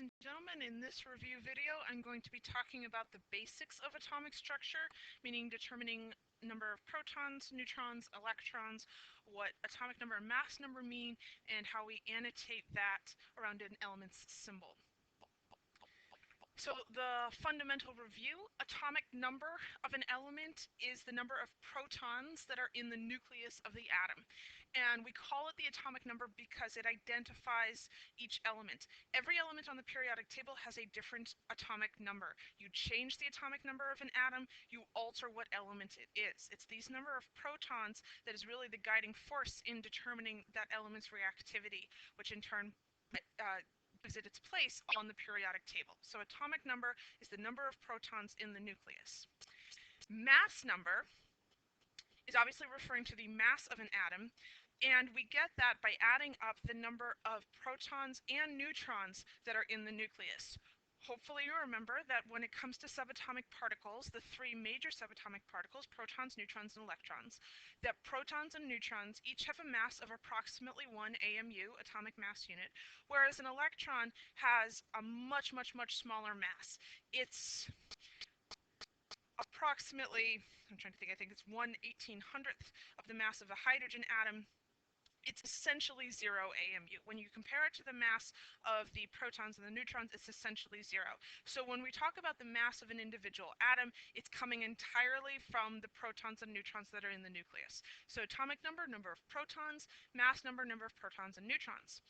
and gentlemen, in this review video, I'm going to be talking about the basics of atomic structure, meaning determining number of protons, neutrons, electrons, what atomic number and mass number mean, and how we annotate that around an element's symbol. So the fundamental review, atomic number of an element is the number of protons that are in the nucleus of the atom. And we call it the atomic number because it identifies each element. Every element on the periodic table has a different atomic number. You change the atomic number of an atom, you alter what element it is. It's these number of protons that is really the guiding force in determining that element's reactivity, which in turn gives it its place on the periodic table. So atomic number is the number of protons in the nucleus. Mass number is obviously referring to the mass of an atom, and we get that by adding up the number of protons and neutrons that are in the nucleus. Hopefully you remember that when it comes to subatomic particles, the three major subatomic particles, protons, neutrons, and electrons, that protons and neutrons each have a mass of approximately 1 AMU, atomic mass unit, whereas an electron has a much, much, much smaller mass. It's approximately, I'm trying to think, I think it's 1/1800th of the mass of a hydrogen atom. It's essentially 0 AMU. When you compare it to the mass of the protons and the neutrons, it's essentially 0. So when we talk about the mass of an individual atom, it's coming entirely from the protons and neutrons that are in the nucleus. So atomic number, number of protons, mass number, number of protons and neutrons.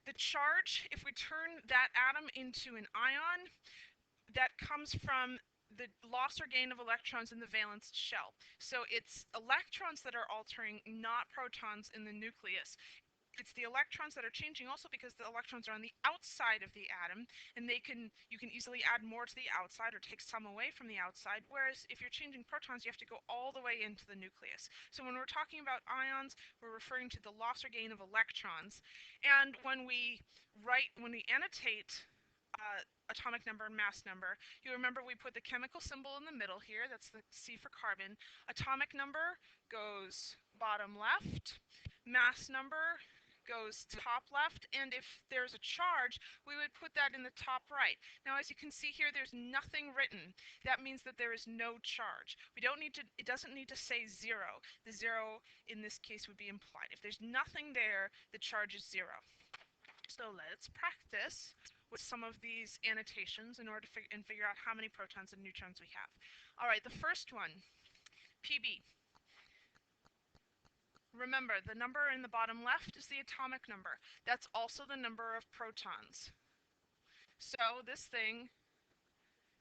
The charge, if we turn that atom into an ion, that comes from the loss or gain of electrons in the valence shell. So it's electrons that are altering, not protons in the nucleus. It's the electrons that are changing also because the electrons are on the outside of the atom, and you can easily add more to the outside or take some away from the outside, whereas if you're changing protons, you have to go all the way into the nucleus. So when we're talking about ions, we're referring to the loss or gain of electrons. And when we annotate atomic number and mass number, you remember we put the chemical symbol in the middle here, that's the C for carbon. Atomic number goes bottom left, mass number goes top left, and if there's a charge, we would put that in the top right. Now as you can see here, there's nothing written. That means that there is no charge. It doesn't need to say 0. The 0 in this case would be implied. If there's nothing there, the charge is 0. So let's practice with some of these annotations in order to figure out how many protons and neutrons we have. All right, the first one, PB. Remember, the number in the bottom left is the atomic number. That's also the number of protons. So this thing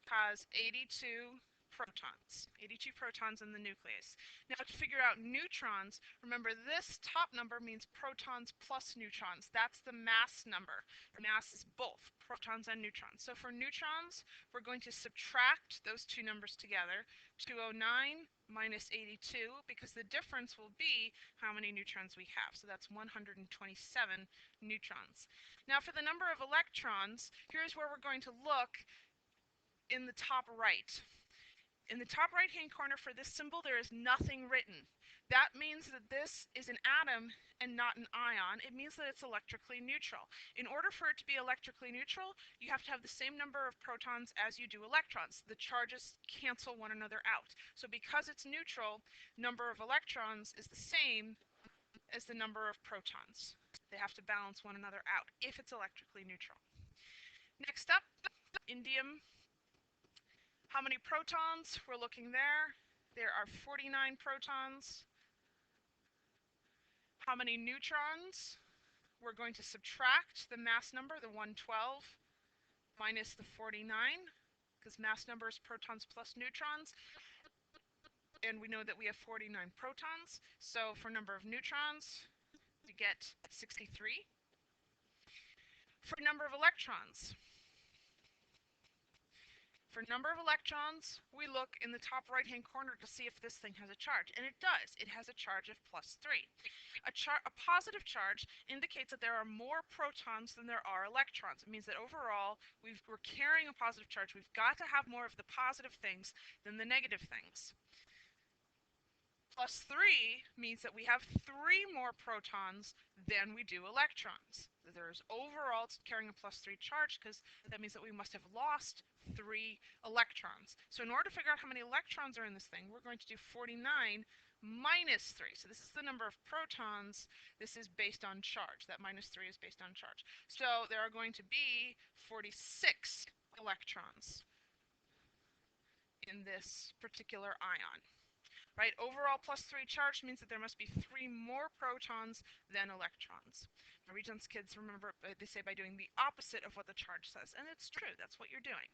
has 82 protons in the nucleus. Now to figure out neutrons, remember this top number means protons plus neutrons. That's the mass number. Mass is both protons and neutrons. So for neutrons, we're going to subtract those two numbers together, 209 minus 82, because the difference will be how many neutrons we have. So that's 127 neutrons. Now for the number of electrons, here's where we're going to look in the top right. In the top right-hand corner for this symbol, there is nothing written. That means that this is an atom and not an ion. It means that it's electrically neutral. In order for it to be electrically neutral, you have to have the same number of protons as you do electrons. The charges cancel one another out. So because it's neutral, number of electrons is the same as the number of protons. They have to balance one another out if it's electrically neutral. Next up, indium. How many protons? We're looking there. There are 49 protons. How many neutrons? We're going to subtract the mass number, the 112, minus the 49, because mass number is protons plus neutrons. And we know that we have 49 protons. So for number of neutrons, we get 63. For number of electrons, for number of electrons, we look in the top right-hand corner to see if this thing has a charge, and it does. It has a charge of +3. A positive charge indicates that there are more protons than there are electrons. It means that overall, we're carrying a positive charge. We've got to have more of the positive things than the negative things. Plus 3 means that we have 3 more protons than we do electrons. There's overall carrying a plus 3 charge because that means that we must have lost 3 electrons. So in order to figure out how many electrons are in this thing, we're going to do 49 minus 3. So this is the number of protons. This is based on charge. That minus 3 is based on charge. So there are going to be 46 electrons in this particular ion. Right? Overall plus 3 charge means that there must be 3 more protons than electrons. Now, Regents kids remember they say by doing the opposite of what the charge says, and it's true. That's what you're doing.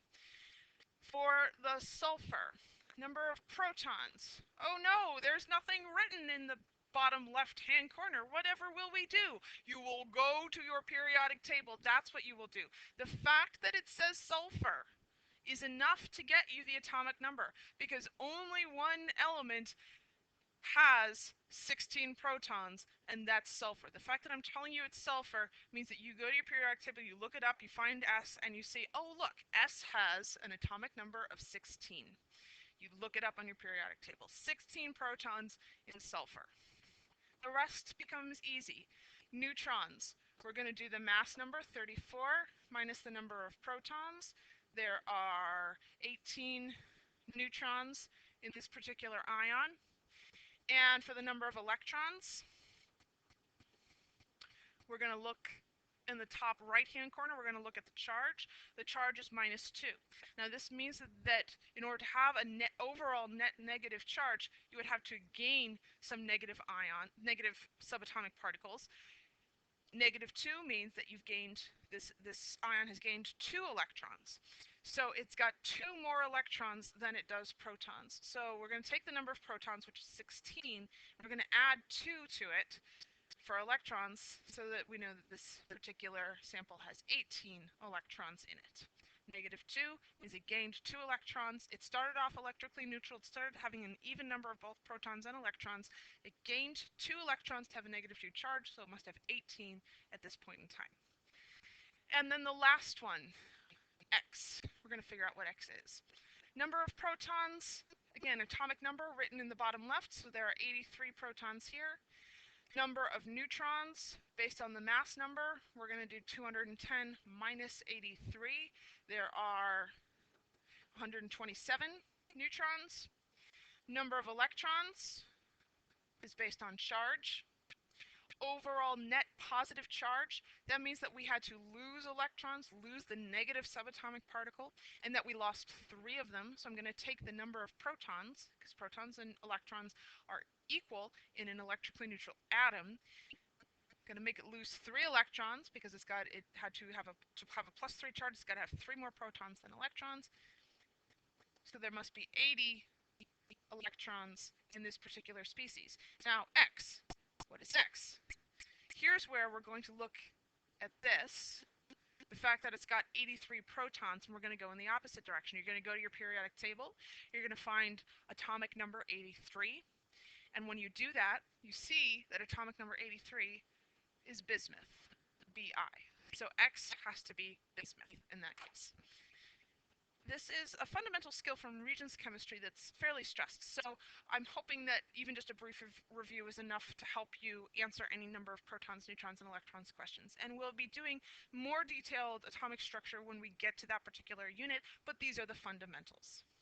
For the sulfur, number of protons. Oh no, there's nothing written in the bottom left-hand corner. Whatever will we do? You will go to your periodic table. That's what you will do. The fact that it says sulfur is enough to get you the atomic number because only one element has 16 protons, and that's sulfur. The fact that I'm telling you it's sulfur means that you go to your periodic table, you look it up, you find S, and you say, oh look, S has an atomic number of 16. You look it up on your periodic table. 16 protons in sulfur. The rest becomes easy. Neutrons. We're going to do the mass number 34 minus the number of protons. There are 18 neutrons in this particular ion. And for the number of electrons, we're going to look in the top right-hand corner, we're going to look at the charge. The charge is minus 2. Now this means that in order to have a overall net negative charge, you would have to gain some negative subatomic particles. Negative 2 means that you've gained, this ion has gained 2 electrons. So it's got 2 more electrons than it does protons. So we're going to take the number of protons, which is 16, and we're going to add 2 to it for electrons so that we know that this particular sample has 18 electrons in it. Negative 2 means it gained 2 electrons. It started off electrically neutral. It started having an even number of both protons and electrons. It gained 2 electrons to have a negative 2 charge, so it must have 18 at this point in time. And then the last one, X. We're going to figure out what X is. Number of protons, again, atomic number written in the bottom left, so there are 83 protons here. Number of neutrons, based on the mass number, we're going to do 210 minus 83. There are 127 neutrons. Number of electrons is based on charge. Overall net positive charge, that means that we had to lose electrons, lose the negative subatomic particle, and that we lost 3 of them. So I'm going to take the number of protons, because protons and electrons are equal in an electrically neutral atom. I'm going to make it lose 3 electrons because it had to have a plus 3 charge. It's got to have 3 more protons than electrons. So there must be 80 electrons in this particular species. Now X, what is X? Here's where we're going to look at this, the fact that it's got 83 protons, and we're going to go in the opposite direction. You're going to go to your periodic table. You're going to find atomic number 83. And when you do that, you see that atomic number 83 is bismuth, Bi. So X has to be bismuth in that case. This is a fundamental skill from Regents chemistry that's fairly stressed. So I'm hoping that even just a brief review is enough to help you answer any number of protons, neutrons, and electrons questions. And we'll be doing more detailed atomic structure when we get to that particular unit, but these are the fundamentals.